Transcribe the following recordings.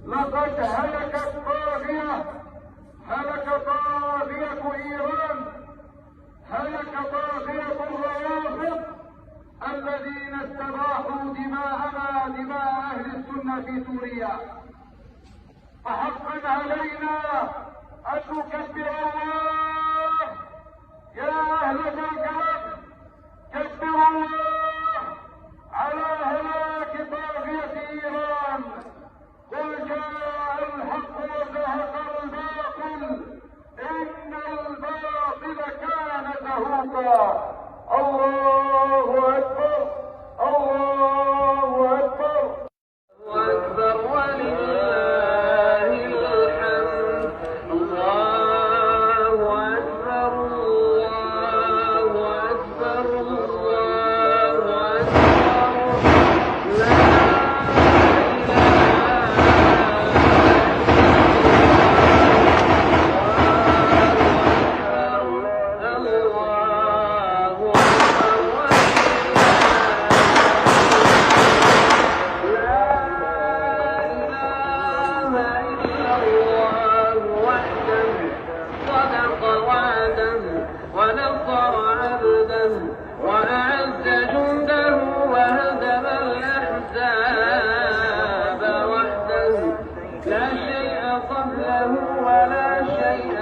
لقد هلكت طاغية، هلك طاغية إيران، هلك طاغية الروافض الذين استباحوا دماءنا، دماء أهل السنة في سوريا. فحقا علينا أن نكبر الله يا أهل الكرم، كبروا الله على هلاك طاغية إيران. قل جاء الحق وزهق الباطل إن الباطل كان زهوقا. الله أكبر، الله أكبر، أكبر ولله الحمد. الله أكبر، الله أكبر، الله أكبر. لا ونصر عبده وأعز جنده وهزم الأحزاب وحده لا شيء قبله ولا شيء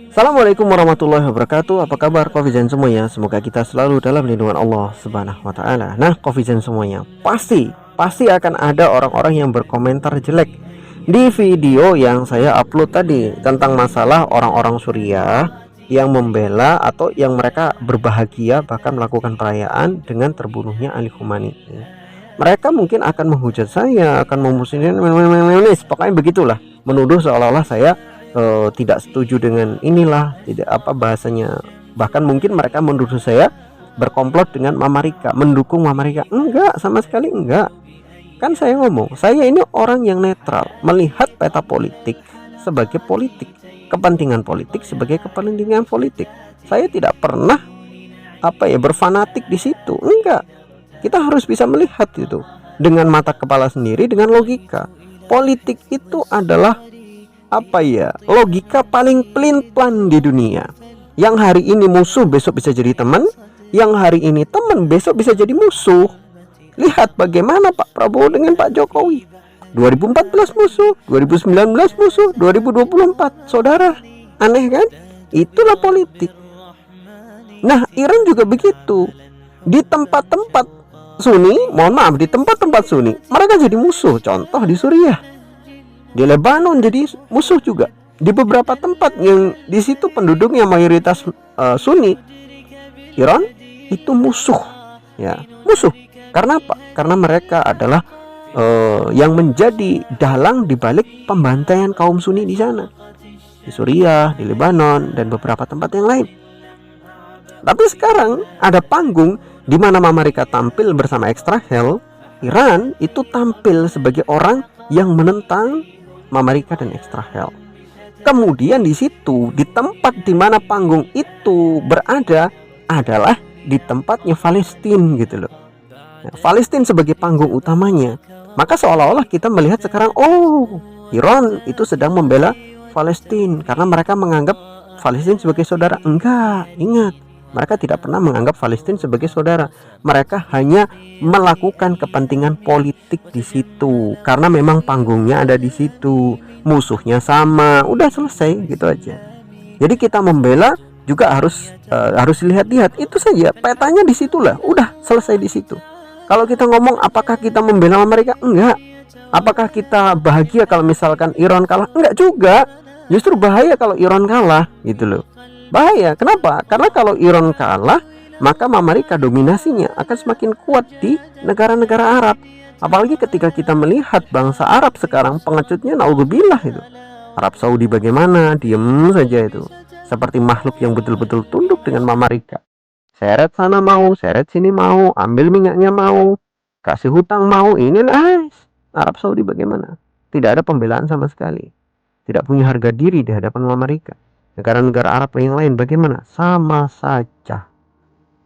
Assalamualaikum warahmatullahi wabarakatuh. Apa kabar Coffeezen semuanya? Semoga kita selalu dalam lindungan Allah Subhanahu wa taala. Nah, Coffeezen semuanya, pasti akan ada orang-orang yang berkomentar jelek di video yang saya upload tadi tentang masalah orang-orang Suriah yang membela atau yang mereka berbahagia bahkan melakukan perayaan dengan terbunuhnya Ali Khamenei. Mereka mungkin akan menghujat saya, akan memusuhin, pokoknya begitulah, menuduh seolah-olah saya tidak setuju dengan inilah, tidak apa bahasanya. Bahkan mungkin mereka menuduh saya berkomplot dengan Mama Rika, mendukung Mama Rika. Enggak, sama sekali enggak. Kan saya ngomong, saya ini orang yang netral, melihat peta politik sebagai politik, kepentingan politik sebagai kepentingan politik. Saya tidak pernah berfanatik di situ. Enggak. Kita harus bisa melihat itu dengan mata kepala sendiri, dengan logika. Politik itu adalah logika paling pelin-pelan di dunia. Yang hari ini musuh besok bisa jadi teman, yang hari ini teman besok bisa jadi musuh. Lihat bagaimana Pak Prabowo dengan Pak Jokowi. 2014 musuh, 2019 musuh, 2024 saudara. Aneh kan? Itulah politik. Nah, Iran juga begitu. Di tempat-tempat Sunni, di tempat-tempat Sunni mereka jadi musuh. Contoh di Suriah, di Lebanon jadi musuh juga. Di beberapa tempat yang di situ penduduknya mayoritas Sunni, Iran itu musuh, ya musuh. Karena apa? Karena mereka adalah yang menjadi dalang dibalik pembantaian kaum Sunni di sana, di Suriah, di Lebanon, dan beberapa tempat yang lain. Tapi sekarang ada panggung di mana Mama Rika tampil bersama Extra Hell. Iran itu tampil sebagai orang yang menentang Mama Rika dan Extra Hell. Kemudian di situ, di tempat di mana panggung itu berada adalah di tempatnya Palestina gitu loh. Nah, Palestina sebagai panggung utamanya. Maka seolah-olah kita melihat sekarang, Iran itu sedang membela Palestina karena mereka menganggap Palestina sebagai saudara. Enggak, ingat, mereka tidak pernah menganggap Palestina sebagai saudara. Mereka hanya melakukan kepentingan politik di situ karena memang panggungnya ada di situ, musuhnya sama, udah selesai gitu aja. Jadi kita membela juga harus lihat-lihat, itu saja petanya di situlah, udah selesai di situ. Kalau kita ngomong apakah kita membela mereka? Enggak. Apakah kita bahagia kalau misalkan Iran kalah? Enggak juga. Justru bahaya kalau Iran kalah gitu loh. Bahaya. Kenapa? Karena kalau Iran kalah, maka Mama Rika dominasinya akan semakin kuat di negara-negara Arab. Apalagi ketika kita melihat bangsa Arab sekarang pengecutnya naudzubillah itu. Arab Saudi bagaimana? Diem saja itu. Seperti makhluk yang betul-betul tunduk dengan Mama Rika. Seret sana mau, seret sini mau, ambil minyaknya mau, kasih hutang mau. Inilah Arab Saudi bagaimana? Tidak ada pembelaan sama sekali. Tidak punya harga diri di hadapan Mama Rika. Negara-negara Arab yang lain bagaimana? Sama saja.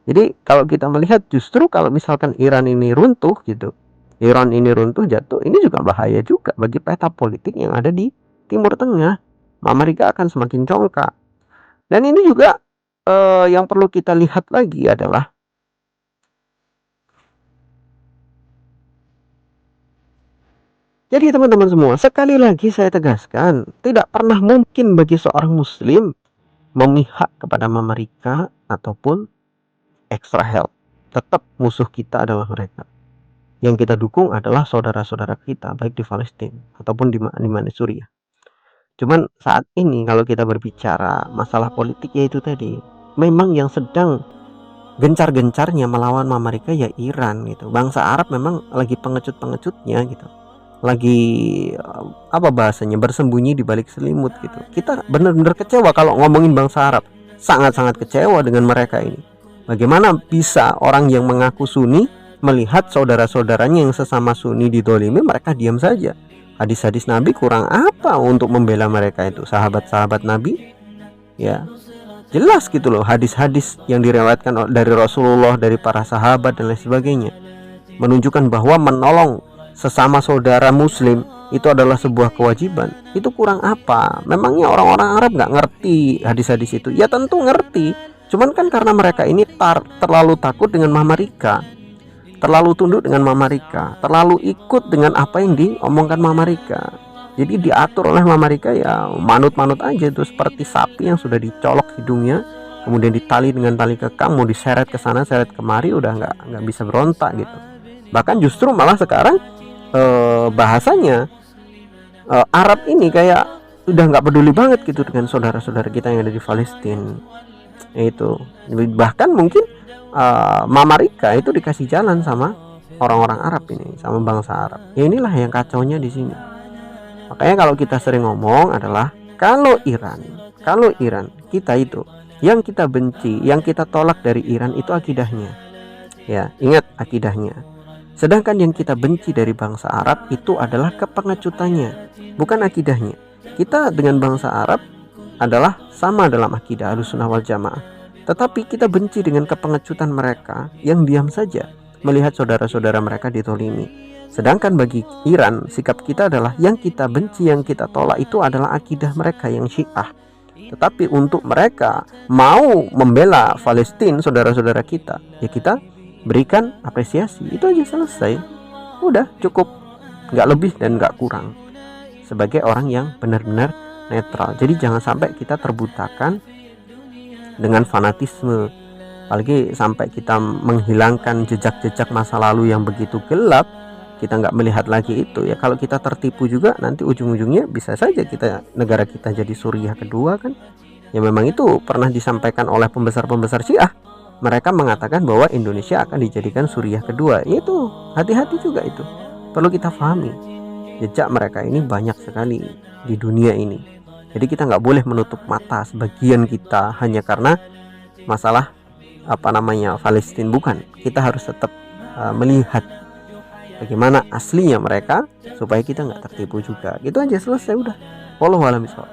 Jadi kalau kita melihat, justru kalau misalkan Iran ini runtuh gitu, Iran ini runtuh jatuh, ini juga bahaya juga bagi peta politik yang ada di Timur Tengah. Amerika akan semakin congkak. Dan ini juga yang perlu kita lihat lagi adalah jadi teman-teman semua, sekali lagi saya tegaskan, tidak pernah mungkin bagi seorang muslim memihak kepada Amerika ataupun Israel. Tetap musuh kita adalah mereka. Yang kita dukung adalah saudara-saudara kita, baik di Palestina ataupun di mana Suriah. Cuman saat ini kalau kita berbicara masalah politik, yaitu tadi, memang yang sedang gencar-gencarnya melawan Amerika ya Iran gitu. Bangsa Arab memang lagi pengecut-pengecutnya gitu. Lagi apa bahasanya, bersembunyi di balik selimut gitu. Kita benar-benar kecewa kalau ngomongin bangsa Arab. Sangat-sangat kecewa dengan mereka ini. Bagaimana bisa orang yang mengaku Sunni melihat saudara-saudaranya yang sesama Sunni didolimi, mereka diam saja. Hadis-hadis Nabi kurang apa untuk membela mereka itu, sahabat-sahabat Nabi? Ya, jelas gitu loh, hadis-hadis yang direwayatkan dari Rasulullah, dari para sahabat dan lain sebagainya, menunjukkan bahwa menolong sesama saudara muslim itu adalah sebuah kewajiban. Itu kurang apa? Memangnya orang-orang Arab nggak ngerti hadis-hadis itu? Ya tentu ngerti, cuman kan karena mereka ini terlalu takut dengan Amerika, terlalu tunduk dengan Amerika, terlalu ikut dengan apa yang diomongkan Amerika. Jadi diatur oleh Amerika, ya manut-manut aja itu, seperti sapi yang sudah dicolok hidungnya, kemudian ditali dengan tali kekang, mau diseret ke sana seret kemari, udah nggak bisa berontak gitu. Bahkan justru malah sekarang bahasanya Arab ini kayak udah nggak peduli banget gitu dengan saudara-saudara kita yang ada di Palestina. Itu bahkan mungkin Amerika itu dikasih jalan sama orang-orang Arab ini, sama bangsa Arab. Ya inilah yang kacaunya di sini. Makanya kalau kita sering ngomong adalah kalau Iran kita itu yang kita benci, yang kita tolak dari Iran itu akidahnya. Ya, ingat akidahnya. Sedangkan yang kita benci dari bangsa Arab itu adalah kepengecutannya, bukan akidahnya. Kita dengan bangsa Arab adalah sama dalam akidah Ahlussunnah wal Jamaah. Tetapi kita benci dengan kepengecutan mereka yang diam saja melihat saudara-saudara mereka ditolimi. Sedangkan bagi Iran, sikap kita adalah yang kita benci, yang kita tolak itu adalah akidah mereka yang Syiah. Tetapi untuk mereka mau membela Palestina, saudara-saudara kita, ya kita berikan apresiasi. Itu aja, selesai. Udah cukup, nggak lebih dan nggak kurang. Sebagai orang yang benar-benar netral. Jadi jangan sampai kita terbutakan dengan fanatisme, apalagi sampai kita menghilangkan jejak-jejak masa lalu yang begitu gelap. Kita nggak melihat lagi itu, ya kalau kita tertipu juga nanti ujung-ujungnya bisa saja negara kita jadi Suriah kedua kan. Ya memang itu pernah disampaikan oleh pembesar-pembesar Syiah. Mereka mengatakan bahwa Indonesia akan dijadikan Suriah kedua. Itu hati-hati juga, itu perlu kita pahami. Jejak mereka ini banyak sekali di dunia ini. Jadi kita nggak boleh menutup mata sebagian kita hanya karena masalah Palestina. Bukan, kita harus tetap melihat bagaimana aslinya mereka supaya kita nggak tertipu juga. Gitu aja, selesai udah. Wallahu a'lam bishawab.